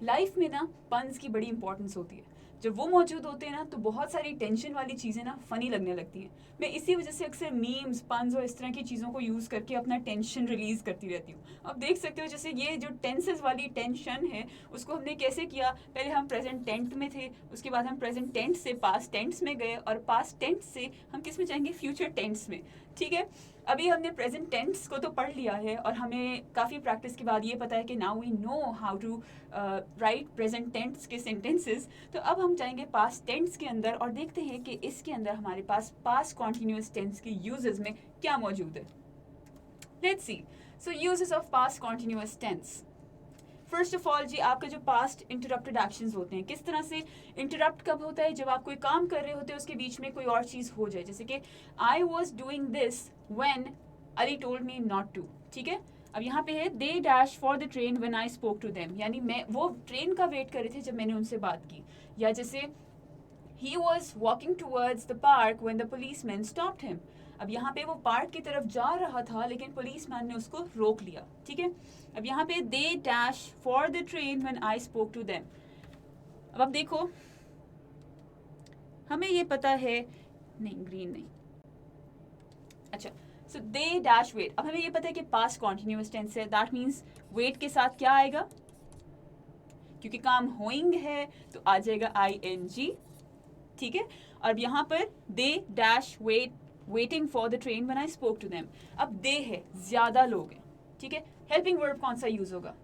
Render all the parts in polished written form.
Life में ना puns की बड़ी इंपॉर्टेंस होती है। जब वो मौजूद होते हैं ना तो बहुत सारी टेंशन वाली चीज़ें ना फ़नी लगने लगती हैं। मैं इसी वजह से अक्सर मीम्स, पन्स और इस तरह की चीज़ों को यूज़ करके अपना टेंशन रिलीज़ करती रहती हूँ। अब देख सकते हो जैसे ये जो टेंसेस वाली टेंशन है उसको हमने कैसे किया, पहले हम प्रेजेंट टेंट में थे, उसके बाद हम प्रेजेंट टेंस से पास्ट टेंस में गए और पास्ट टेंस से हम किस में जाएंगे, फ्यूचर टेंस में। ठीक है, अभी हमने प्रेजेंट टेंस को तो पढ़ लिया है और हमें काफ़ी प्रैक्टिस के बाद ये पता है कि now we know how to write present tense के सेंटेंसेस। तो अब हम जाएंगे पास्ट टेंस के अंदर और देखते हैं कि इसके अंदर हमारे पास पास्ट कॉन्टिन्यूस टेंस के यूजेस में क्या मौजूद है। Let's see, so uses of past continuous tense. First of all जी, आपका जो पास्ट इंटरप्टेड एक्शंस होते हैं, किस तरह से इंटरप्ट कब होता है, जब आप कोई काम कर रहे होते हैं उसके बीच में कोई और चीज़ हो जाए, जैसे कि I was doing this when Ali told me not to. ठीक है, अब यहाँ पे है they dash for the train when I spoke to them, यानी मैं वो ट्रेन का वेट कर रहे थे जब मैंने उनसे बात की। या जैसे he was walking towards the park when the policeman stopped him. अब यहाँ पे वो पार्क की तरफ जा रहा था लेकिन पुलिसमैन ने उसको रोक लिया। ठीक है, अब यहाँ पे they dash for the train when I spoke to them. अब आप देखो, हमें ये पता है, नहीं ग्रीन नहीं, अच्छा, सो दे डैश वेट। अब हमें ये पता है कि पास्ट कॉन्टिन्यूअस टेंस है, दैट मीन्स वेट के साथ क्या आएगा, क्योंकि काम होइंग है तो आ जाएगा आई एन जी। ठीक है, और यहाँ पर they dash wait waiting for the train when I spoke to them. अब दे है, ज्यादा लोग हैं। ठीक है, हेल्पिंग वर्ब कौन सा यूज होगा,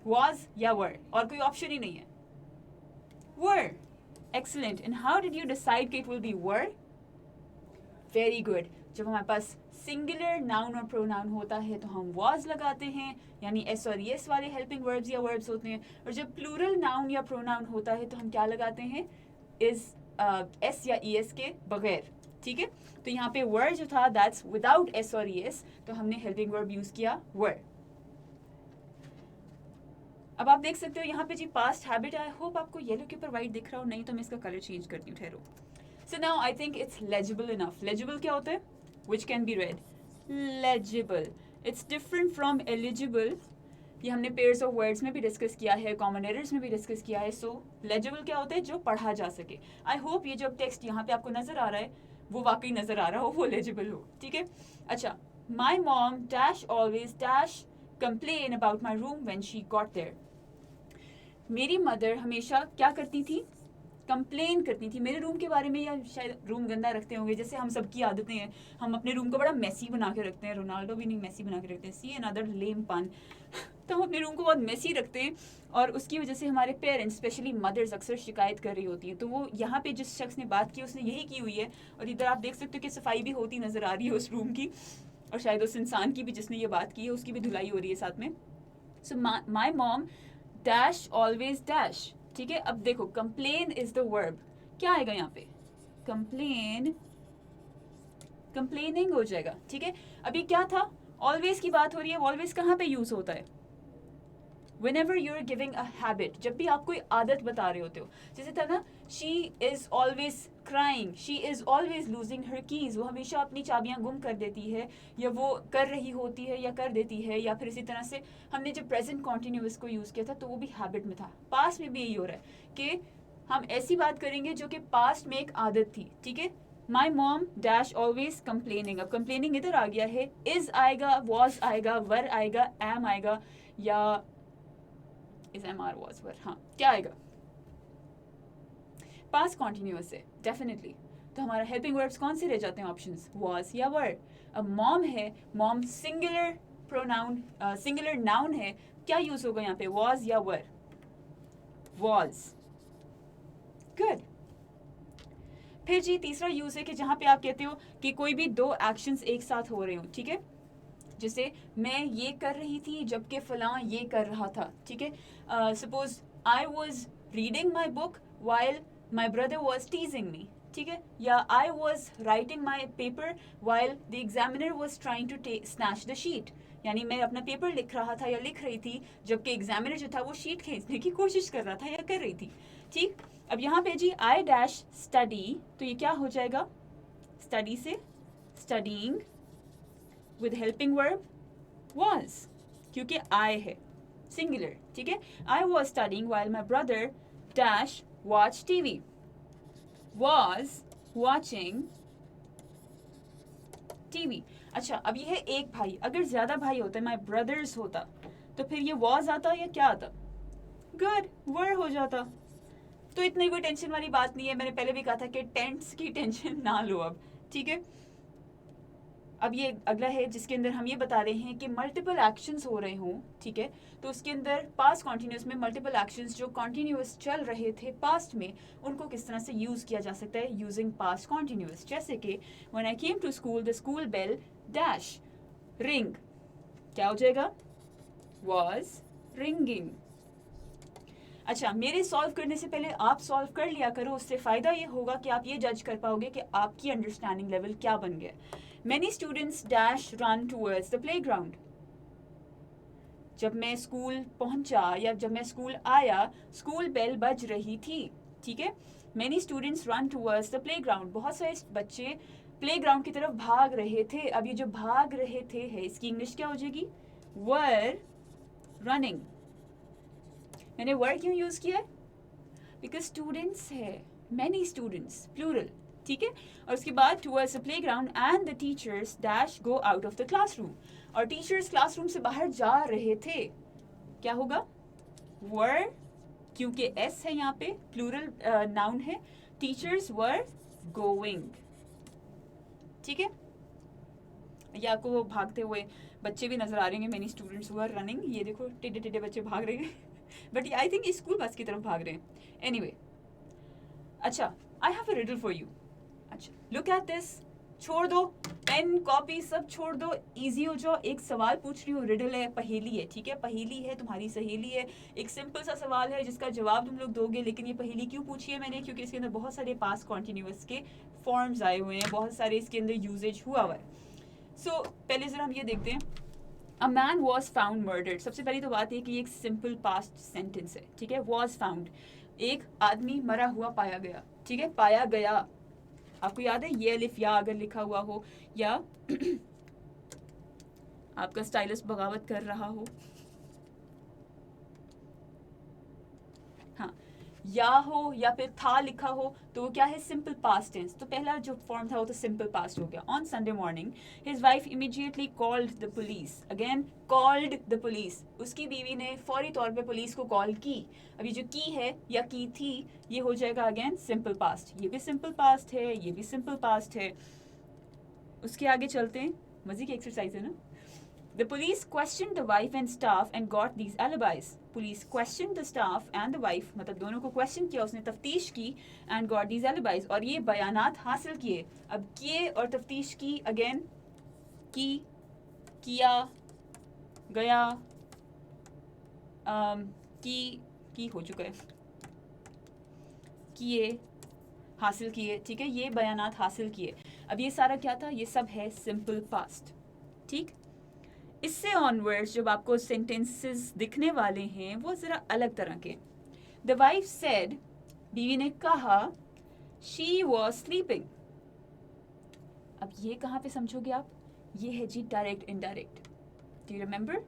was या were, और कोई ऑप्शन ही नहीं है, were। excellent, and how did you decide कि it will be were? very good, जब हमारे पास सिंगुलर नाउन और प्रोनाउन होता है तो हम was लगाते हैं, यानी s और es वाले हेल्पिंग वर्ब्स या वर्ब्स होते हैं, और जब प्लूरल नाउन या प्रोनाउन होता है तो हम क्या लगाते हैं, is s या es के बगैर। ठीक है, तो यहाँ पे were जो था दैट्स विदाउट s और es, तो हमने हेल्पिंग वर्ब यूज किया were। अब आप देख सकते हो यहाँ पे जी पास्ट हैबिट, आई होप आपको येलो के ऊपर व्हाइट दिख रहा हो, नहीं तो मैं इसका कलर चेंज करती हूँ, ठहरो। So now I think it's legible enough. Legible क्या होता है, which can be red, legible. It's different from eligible, ये हमने पेयर्स ऑफ वर्ड्स में भी डिस्कस किया है, कॉमन एरर्स में भी डिस्कस किया है। सो लेजिबल क्या होता है, जो पढ़ा जा सके। आई होप ये जो टेक्स्ट यहाँ पे आपको नजर आ रहा है वो वाकई नजर आ रहा हो, वो लेजिबल हो। ठीक है, अच्छा, my mom dash always dash complain about my room when she got there. मेरी मदर हमेशा क्या करती थी, कंप्लेन करती थी मेरे रूम के बारे में, या शायद रूम गंदा रखते होंगे, जैसे हम सबकी आदतें हैं, हम अपने रूम को बड़ा मेसी बना के रखते हैं, रोनाल्डो भी नहीं मेसी बना के रखते हैं, सी अनदर लेम पन। तो हम अपने रूम को बहुत मेसी रखते हैं और उसकी वजह से हमारे पेरेंट्स स्पेशली मदर्स अक्सर शिकायत कर रही होती हैं। तो वो यहाँ पे जिस शख्स ने बात की उसने यही की हुई है, और इधर आप देख सकते हो कि सफाई भी होती नजर आ रही है उस रूम की, और शायद उस इंसान की भी जिसने ये बात की है उसकी भी धुलाई हो रही है साथ में। So my mom dash always dash. ठीक है, अब देखो कंप्लेन इज द वर्ब, क्या आएगा यहाँ पे, कंप्लेन, कंप्लेनिंग हो जाएगा। ठीक है, अभी क्या था, ऑलवेज की बात हो रही है, ऑलवेज कहाँ पे यूज होता है, whenever you're giving a habit, जब भी आप कोई आदत बता रहे होते हो, जैसे था ना, she is always crying, she is always losing her keys, वो हमेशा अपनी चाबियां गुम कर देती है, या वो कर रही होती है या कर देती है। या फिर इसी तरह से हमने जब प्रेजेंट कॉन्टिन्यूअस को यूज किया था तो वो भी हैबिट में था, पास्ट में भी यही हो रहा है कि हम ऐसी बात करेंगे जो कि पास्ट में एक आदत थी। ठीक है, माई मॉम डैश ऑलवेज कंप्लेनिंग, अब कंप्लेनिंग इधर आ गया है, इज आएगा, वॉज आएगा, वर आएगा, एम आएगा, या is am are was were, हाँ क्या आएगा, पास्ट कॉन्टिन्यूअस है डेफिनेटली। तो हमारा हेल्पिंग वर्ब्स कौन से रह जाते हैं, ऑप्शंस वॉज या वर। अब मॉम है, mom singular pronoun, singular noun है, क्या यूज होगा यहाँ पे, वॉज या वर, वॉज। गुड। फिर जी तीसरा यूज है कि जहां पे आप कहते हो कि कोई भी दो एक्शंस एक साथ हो रहे हो। ठीक है, जैसे मैं ये कर रही थी जबकि फलां ये कर रहा था। ठीक है, suppose I was reading my book while my brother was teasing me. ठीक है, या I was writing my paper while the examiner was trying to snatch the sheet, यानी मैं अपना पेपर लिख रहा था या लिख रही थी जबकि एग्जामिनर जो था वो शीट खींचने की कोशिश कर रहा था या कर रही थी। ठीक, अब यहाँ पे जी आई डैश स्टडी, तो ये क्या हो जाएगा, स्टडी से studying with helping verb was, क्योंकि I है। सिंगुलर, ठीक है. आई was studying while my brother dash watch TV. Was watching TV. अच्छा, अब ये है एक भाई. अगर ज्यादा भाई होते, माई ब्रदर्स होता, तो फिर ये वॉज आता या क्या आता? गुड, वर हो जाता. तो इतनी कोई टेंशन वाली बात नहीं है. मैंने पहले भी कहा था कि टेंस की टेंशन ना लो अब, ठीक है. अब ये अगला है जिसके अंदर हम ये बता रहे हैं कि मल्टीपल एक्शंस हो रहे हों, ठीक है, तो उसके अंदर पास्ट कॉन्टिन्यूस में मल्टीपल एक्शंस जो कॉन्टिन्यूस चल रहे थे पास्ट में, उनको किस तरह से यूज़ किया जा सकता है यूजिंग पास्ट कॉन्टिन्यूस. जैसे कि when I came to school the school bell dash ring. क्या हो जाएगा? Was ringing. अच्छा, मेरे सॉल्व करने से पहले आप सॉल्व कर लिया करो. उससे फ़ायदा ये होगा कि आप ये जज कर पाओगे कि आपकी अंडरस्टैंडिंग लेवल क्या बन गया. Many students dash run towards the playground. जब मैं स्कूल पहुंचा या जब मैं स्कूल आया, स्कूल बेल बज रही थी, ठीक है. Many students run towards the playground. बहुत सारे बच्चे प्लेग्राउंड की तरफ भाग रहे थे. अब ये जो भाग रहे थे है, इसकी इंग्लिश क्या हो जाएगी? were running. मैंने were क्यों यूज किया है? बिकॉज स्टूडेंट्स है, many students, प्लूरल, ठीक है. और उसके बाद towards the playground and the teachers dash go out of the classroom. और टीचर्स क्लासरूम से बाहर जा रहे थे. क्या होगा? वर, क्योंकि एस है यहाँ पे, प्लूरल नाउन है. टीचर्स वर गोइंग, ठीक है. ये आपको वो भागते हुए बच्चे भी नजर आ रहे हैं. Many students were running. ये देखो टेढ़े टेढ़े बच्चे भाग रहे हैं. But I think school bus की तरफ भाग रहे हैं. एनीवे, अच्छा, I have a riddle for you. अच्छा, लुक एट दिस. छोड़ दो पेन कॉपी सब छोड़ दो, इजी हो जाओ. एक सवाल पूछ रही हूँ, रिडल है, पहेली है, ठीक है. पहेली है, तुम्हारी सहेली है. एक सिंपल सा सवाल है जिसका जवाब तुम लोग दोगे. लेकिन ये पहेली क्यों पूछी है मैंने? क्योंकि इसके अंदर बहुत सारे पास्ट कॉन्टिन्यूअस के फॉर्म्स आए हुए हैं, बहुत सारे इसके अंदर यूजेज हुआ हुआ है. सो पहले जरा हम ये देखते हैं. A man was found murdered. सबसे पहली तो बात है कि ये एक सिंपल पास्ट सेंटेंस है, ठीक है. वॉज फाउंड, एक आदमी मरा हुआ पाया गया, ठीक है. पाया गया, आपको याद है ये अलिफ या अगर लिखा हुआ हो, या आपका स्टाइलस बगावत कर रहा हो, हाँ, या हो या फिर था लिखा हो, तो वो क्या है? Simple past tense. तो पहला जो फॉर्म था वो तो सिंपल पास्ट हो गया. On Sunday morning his wife immediately called the police. Again called the police. उसकी बीवी ने फौरी तौर पे पुलिस को कॉल की. अभी जो की है या की थी, ये हो जाएगा अगेन सिंपल पास्ट. ये भी सिंपल पास्ट है, ये भी सिंपल पास्ट है. उसके आगे चलते हैं. मजे की एक्सरसाइज है ना. The police questioned the wife and staff and got these alibis. Police questioned the staff and the wife, मतलब दोनों को क्वेश्चन किया, उसने तफ्तीश की, and got these alibis, और ये बयानात हासिल किए. अब किए और तफ्तीश की, अगेन की, किया, गया, की हो चुका है, किए, हासिल किए, ठीक है. ये बयानात हासिल किए. अब ये सारा क्या था? ये सब है सिंपल पास्ट, ठीक. इससे ऑनवर्ड्स जब आपको सेंटेंसेस दिखने वाले हैं वो ज़रा अलग तरह के. द वाइफ सेड, बीवी ने कहा, शी वॉज स्लीपिंग. अब ये कहाँ पे समझोगे आप? ये है जी direct indirect. Do you remember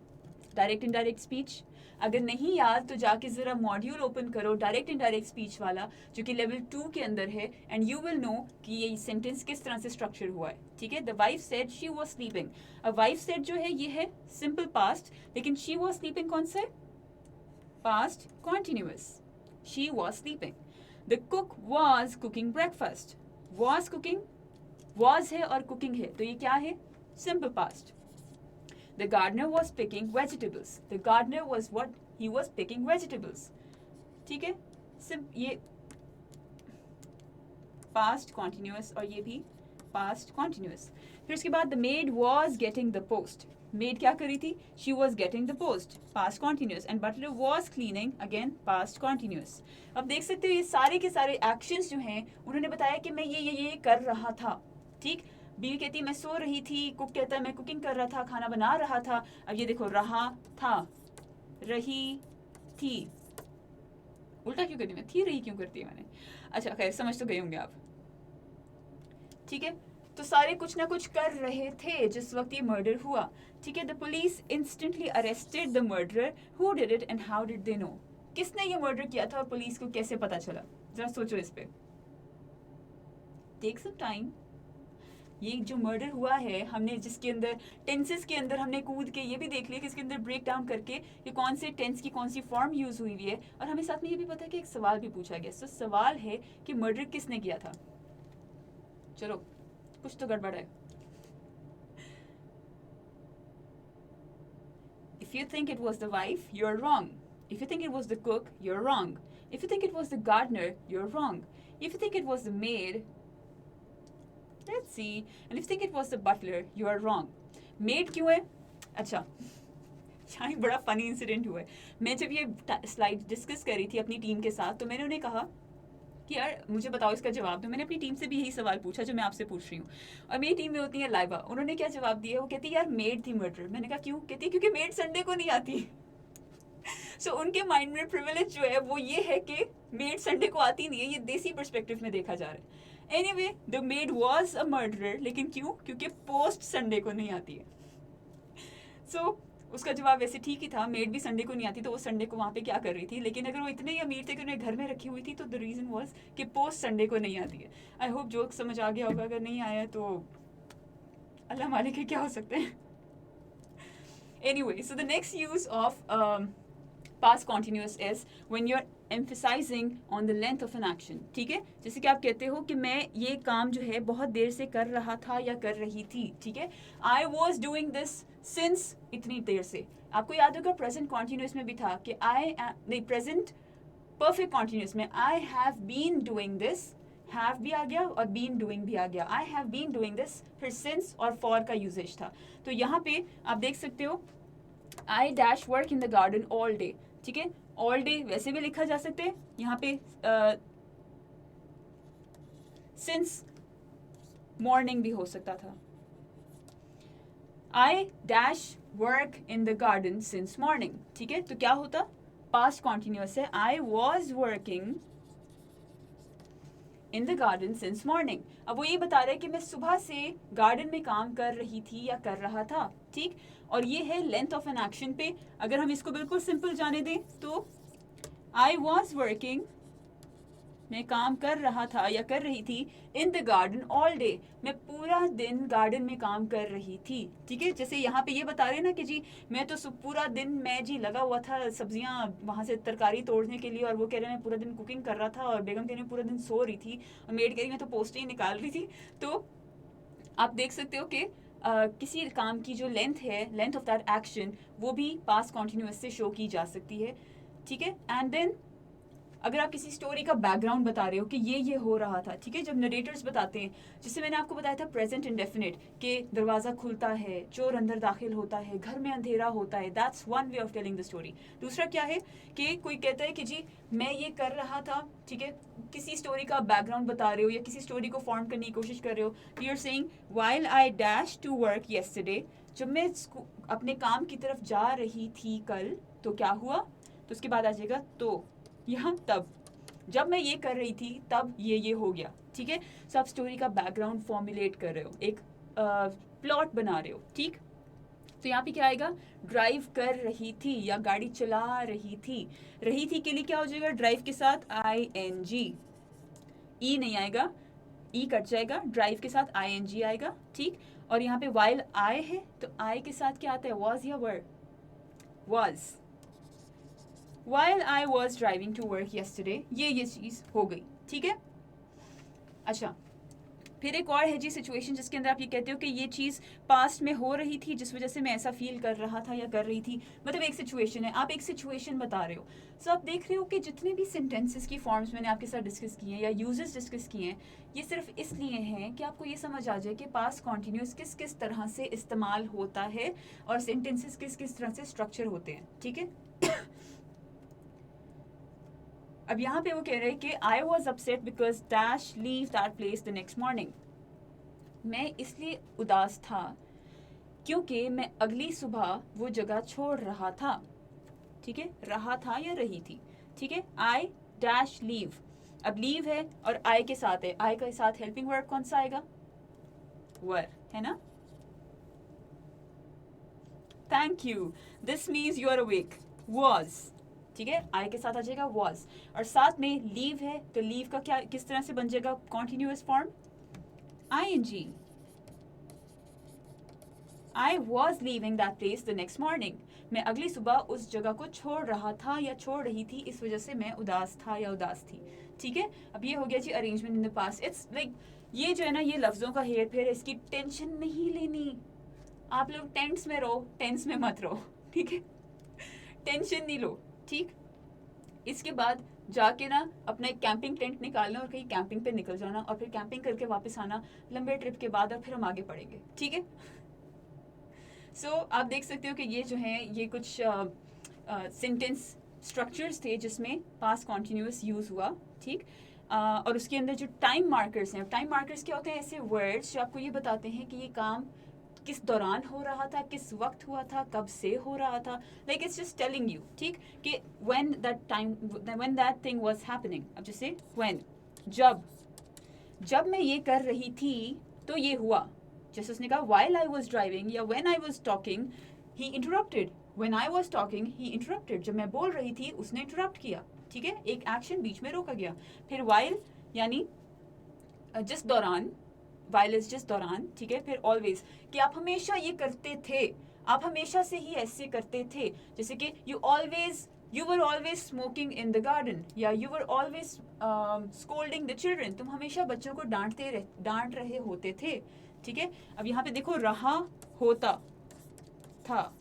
direct indirect speech? अगर नहीं याद तो जाके ज़रा मॉड्यूल ओपन करो डायरेक्ट इनडायरेक्ट स्पीच वाला, जो कि लेवल 2 के अंदर है, एंड यू विल नो कि ये सेंटेंस किस तरह से स्ट्रक्चर हुआ है, ठीक है. The wife said she was sleeping. अब वाइफ सेड जो है ये है सिंपल पास्ट, लेकिन शी वॉज स्लीपिंग कौन सा है? Past continuous. She was sleeping. The cook was cooking breakfast. Was cooking, was है और कुकिंग है, तो ये क्या है? Simple past. The gardener was picking vegetables. The gardener was what? He was picking vegetables. ठीक है. ये past continuous और ये भी past continuous. फिर उसके बाद the maid was getting the post. Maid क्या करी थी? She was getting the post. Past continuous. And butler was cleaning. Again past continuous. अब देख सकते हो ये सारे के सारे actions जो हैं उन्होंने बताया कि मैं ये कर रहा था, ठीक. बीवी कहती मैं सो रही थी, कुक कहता है मैं कुकिंग कर रहा था, खाना बना रहा था. अब ये देखो, रहा था, रही थी. उल्टा क्यों करती मैं? थी रही क्यों करती है मैंने? अच्छा खैर, समझ तो गए होंगे आप, ठीक है. तो सारे कुछ ना कुछ कर रहे थे जिस वक्त ये मर्डर हुआ, ठीक है। The police instantly arrested the murderer, who did it and how did they know. किसने ये मर्डर किया था और पुलिस को कैसे पता चला, जरा सोचो इस पे, टेक सम टाइम। ये जो मर्डर हुआ है, हमने जिसके अंदर टेंसेस के अंदर हमने कूद के ये भी देख लिया कि इसके अंदर ब्रेक डाउन करके ये कौन से टेंस की कौन सी फॉर्म यूज हुई है, और हमें साथ में ये भी पता है कि एक सवाल भी पूछा गया। तो सवाल है कि मर्डर किसने किया था। चलो कुछ तो गड़बड़ है। If you think it was the wife, you're wrong. If you think it was the cook, you're wrong. If you think it was the gardener, you're wrong. If you think it was the maid, let's see. And if you think it was the butler, you are wrong. Maid क्यों है? अच्छा, यहाँ एक बड़ा funny incident हुआ है। मैं जब ये स्लाइड डिस्कस कर रही थी अपनी टीम के साथ, तो मैंने उन्हें कहा कि यार मुझे बताओ इसका जवाब दो। मैंने अपनी टीम से भी यही सवाल पूछा जो मैं आपसे पूछ रही हूँ, और मेरी टीम में होती है लाइबा। उन्होंने क्या जवाब दिया, वो कहती है यार मेड थी मर्डर। मैंने कहा क्यों? कहती है क्योंकि मेड संडे को नहीं आती। सो उनके माइंड में प्रिविलेज जो है वो ये है कि मेड संडे को आती नहीं है। ये देसी पर्सपेक्टिव में देखा जा रहा है। Anyway, the made was a murderer, लेकिन क्यों? क्योंकि पोस्ट संडे को नहीं आती है। सो उसका जवाब वैसे ठीक ही था, मेड भी संडे को नहीं आती, तो वो संडे को वहाँ पे क्या कर रही थी। लेकिन अगर वो इतने ही अमीर थे कि उन्हें घर में रखी हुई थी, तो द रीज़न वाज कि पोस्ट संडे को नहीं आती है। आई होप जोक समझ आ गया होगा, अगर नहीं आया तो अल्लाह मालिक है, क्या हो सकते हैं। Anyway, so the next use of past continuous is when you're emphasizing on the length of an action, ठीक है। जैसे कि आप कहते हो कि मैं ये काम जो है बहुत देर से कर रहा था या कर रही थी, ठीक है। I was doing this since इतनी देर से। आपको याद होगा प्रेजेंट कॉन्टिन्यूस में भी था कि नहीं, प्रेजेंट परफेक्ट कॉन्टिन्यूस में I have been doing this, have भी आ गया और been doing भी आ गया। I have been doing this, फिर since और for का यूजेज था। तो यहाँ पे आप देख सकते हो I dash work in the garden all day, ठीक है। ऑल डे वैसे भी लिखा जा सकते हैं, यहाँ पे सिंस मॉर्निंग भी हो सकता था। I dash work in the garden since morning, ठीक है। तो क्या होता? पास्ट कॉन्टिन्यूअस है। आई was working in the garden since morning. अब वो ये बता रहे हैं कि मैं सुबह से गार्डन में काम कर रही थी या कर रहा था, ठीक। और ये है लेंथ ऑफ एन एक्शन पे। अगर हम इसको बिल्कुल सिंपल जाने दें तो आई वॉज वर्किंग, मैं काम कर रहा था या कर रही थी, in the garden all day, मैं पूरा दिन गार्डन में काम कर रही थी, ठीक है। जैसे यहाँ पे ये बता रहे हैं ना कि जी मैं तो पूरा दिन मैं जी लगा हुआ था सब्जियाँ वहाँ से तरकारी तोड़ने के लिए, और वो कह रहे हैं मैं पूरा दिन कुकिंग कर रहा था, और बेगम कह रही पूरा दिन सो रही थी, और मेड कह रही मैं तो पोस्टें ही निकाल रही थी। तो आप देख सकते हो कि किसी काम की जो लेंथ है, लेंथ ऑफ दैट एक्शन, वो भी पास्ट कॉन्टिन्यूअस से शो की जा सकती है, ठीक है। एंड देन अगर आप किसी स्टोरी का बैकग्राउंड बता रहे हो कि ये हो रहा था, ठीक है, जब नरेटर्स बताते हैं, जैसे मैंने आपको बताया था प्रेजेंट इंडेफिनिट, कि दरवाज़ा खुलता है, चोर अंदर दाखिल होता है, घर में अंधेरा होता है, that's one way of telling the story. दूसरा क्या है कि कोई कहता है कि जी मैं ये कर रहा था, ठीक है, किसी स्टोरी का बैकग्राउंड बता रहे हो या किसी स्टोरी को फॉर्म करने की कोशिश कर रहे हो। You are saying while I dash to work yesterday, जब मैं अपने काम की तरफ जा रही थी कल, तो क्या हुआ? तो उसके बाद आ जाएगा तो, यहाँ तब, जब मैं ये कर रही थी तब ये हो गया, ठीक है। सो आप स्टोरी का बैकग्राउंड फॉर्मुलेट कर रहे हो, एक प्लॉट बना रहे हो, ठीक। तो यहाँ पे क्या आएगा? ड्राइव कर रही थी या गाड़ी चला रही थी। रही थी के लिए क्या हो जाएगा? ड्राइव के साथ ING, ई नहीं आएगा, ई कट जाएगा, ड्राइव के साथ ING आएगा, ठीक। और यहाँ पे वाइल आई है तो आई के साथ क्या आता है? वॉज या वर? Was. While I was driving to work yesterday, ये चीज़ हो गई, ठीक है। अच्छा, फिर एक और है जी सिचुएशन जिसके अंदर आप ये कहते हो कि ये चीज़ पास्ट में हो रही थी जिस वजह से मैं ऐसा फील कर रहा था या कर रही थी। मतलब एक सिचुएशन है, आप एक सिचुएशन बता रहे हो। सो आप देख रहे हो कि जितने भी सेंटेंसेस की फॉर्म्स मैंने आपके साथ डिस्कस किए हैं या यूजेस डिस्कस किए हैं, ये सिर्फ इसलिए हैं कि आपको ये समझ आ जाए कि पास्ट कॉन्टिन्यूस किस किस तरह से इस्तेमाल होता है और सेंटेंसेस किस किस तरह से स्ट्रक्चर होते हैं, ठीक है। अब यहाँ पे वो कह रहे हैं कि I was upset because dash leave that place the next morning, मैं इसलिए उदास था क्योंकि मैं अगली सुबह वो जगह छोड़ रहा था, ठीक है। रहा था या रही थी, ठीक है। आई डैश लीव, अब लीव है और आई के साथ है, आई के साथ हेल्पिंग वर्ब कौन सा आएगा? वर, है ना? Thank you. This means you are awake. Was, ठीक है, आई के साथ आ जाएगा वॉज, और साथ में लीव है तो लीव का क्या किस तरह से बन जाएगा continuous form? ing. I was leaving that place the next morning. मैं अगली सुबह उस जगह को छोड़ रहा था या छोड़ रही थी, इस वजह से मैं उदास था या उदास थी. ठीक है, अब ये हो गया जी arrangement in the past. It's like ये जो है ना, ये लफ्जों का हेर फेर, इसकी टेंशन नहीं लेनी. आप लोग टेंस में रहो, टेंस में मत रहो, ठीक है? टेंशन नहीं लो, ठीक? इसके बाद जाके ना अपना एक कैंपिंग टेंट निकालना और कहीं कैंपिंग पे निकल जाना, और फिर कैंपिंग करके वापस आना लंबे ट्रिप के बाद, और फिर हम आगे पढ़ेंगे, ठीक है? सो आप देख सकते हो कि ये जो है ये कुछ सेंटेंस स्ट्रक्चर्स थे जिसमें पास्ट कॉन्टिन्यूअस यूज़ हुआ, ठीक? और उसके अंदर जो टाइम मार्कर्स हैं, टाइम मार्कर्स क्या होते हैं? ऐसे वर्ड्स जो आपको ये बताते हैं कि ये काम किस दौरान हो रहा था, किस वक्त हुआ था, कब से हो रहा था. Like it's just telling you, ठीक, कि when that thing was happening. अब जैसे व्हेन, जब मैं ये कर रही थी तो ये हुआ. जैसे उसने कहा while I was driving या when I was talking he interrupted. when I was talking he interrupted. जब मैं बोल रही थी उसने इंटरप्ट किया, ठीक है, एक एक्शन बीच में रोका गया. फिर while यानी जिस दौरान, while इज जिस दौरान, ठीक है. फिर always कि आप हमेशा ये करते थे, आप हमेशा से ही ऐसे करते थे. जैसे कि you were always smoking in the garden या you were always scolding the children. तुम हमेशा बच्चों को डांट रहे होते थे, ठीक है. अब यहाँ पे देखो रहा होता था,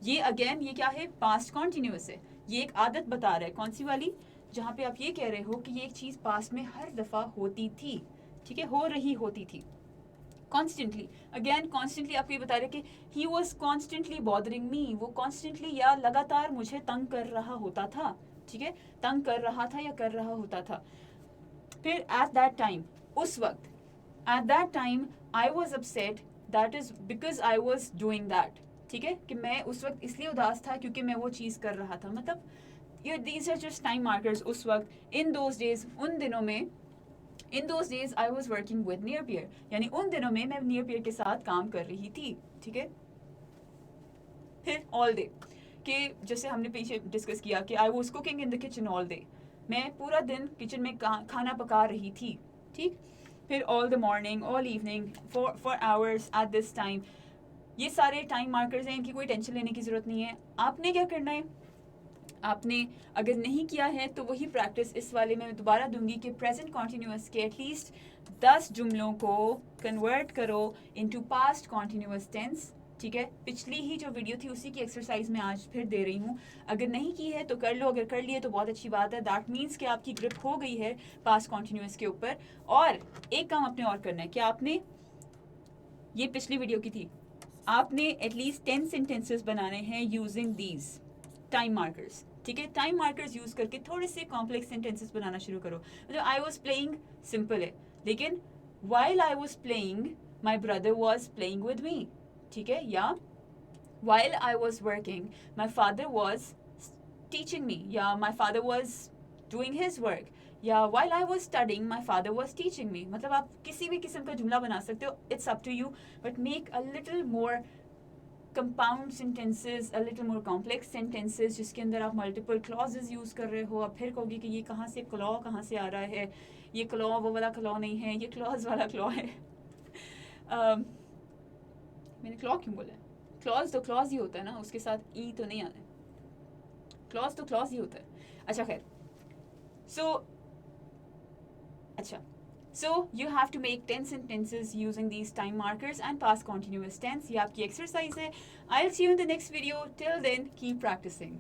ये अगेन ये क्या है? पास्ट कॉन्टिन्यूअस है. ये एक आदत बता रहा है. कौन सी वाली? जहाँ पे आप ये कह रहे हो कि ये एक चीज पास्ट में हर दफा होती थी, ठीक है, हो रही होती थी कॉन्स्टेंटली. अगेन कॉन्स्टेंटली आपको ये बता रहे कि he was constantly bothering me. वो कॉन्स्टेंटली या लगातार मुझे तंग कर रहा होता था, ठीक है, तंग कर रहा था या कर रहा होता था. फिर एट दैट टाइम, उस वक्त, at that time I was upset, that is because I was doing that. ठीक है, कि मैं उस वक्त इसलिए उदास था क्योंकि मैं वो चीज़ कर रहा था. मतलब ये these are just time markers. उस वक्त, इन दोज डेज, उन दिनों में, in those days I was working with near pier, यानी उन दिनों में मैं नियर पियर के साथ काम कर रही थी, ठीक है. फिर ऑल डे, कि जैसे हमने पीछे डिस्कस किया कि I was cooking in the kitchen all day, मैं पूरा दिन किचन में खाना पका रही थी, ठीक. फिर all the morning, all evening, for hours, at this time. ये सारे टाइम मार्कर्स हैं, इनकी कोई टेंशन लेने की ज़रूरत नहीं है. आपने क्या करना है? आपने अगर नहीं किया है तो वही प्रैक्टिस इस वाले में मैं दोबारा दूंगी कि प्रेजेंट कॉन्टिन्यूअस के एटलीस्ट 10 जुमलों को कन्वर्ट करो इनटू पास्ट कॉन्टिन्यूअस टेंस, ठीक है. पिछली ही जो वीडियो थी उसी की एक्सरसाइज मैं आज फिर दे रही हूँ. अगर नहीं की है तो कर लो, अगर कर लिए तो बहुत अच्छी बात है. दैट मीन्स कि आपकी ग्रिप हो गई है पास्ट कॉन्टिन्यूअस के ऊपर. और एक काम आपने और करना है कि आपने, ये पिछली वीडियो की थी, आपने एटलीस्ट 10 सेंटेंसेस बनाने हैं यूजिंग दीज टाइम मार्कर्स, ठीक है. टाइम मार्कर्स यूज करके थोड़े से कॉम्प्लेक्स सेंटेंसेस बनाना शुरू करो. मतलब आई वॉज प्लेइंग सिंपल है, लेकिन while I was playing my brother was playing with me, ठीक है. या while I was working my father was teaching me, या my father was doing his work, या while I was studying my father was teaching me. मतलब आप किसी भी किस्म का जुमला बना सकते हो. It's up to you, but make a little more compound sentences, a little more complex sentences, जिसके अंदर आप मल्टीपल क्लॉजेज यूज़ कर रहे हो. आप फिर कहोगे कि ये कहाँ से क्लॉ कहाँ से आ रहा है, ये क्लॉ वो वाला क्लॉ नहीं है, ये क्लॉज वाला क्लॉ है. मैंने क्लॉ क्यों बोला? क्लॉज तो क्लॉज ही होता है ना, उसके साथ ई तो नहीं आता है. क्लॉज तो क्लॉज ही होता है. अच्छा खैर, So you have to make 10 sentences using these time markers and past continuous tense. ये आपकी exercise है. I'll see you in the next video. Till then, keep practicing.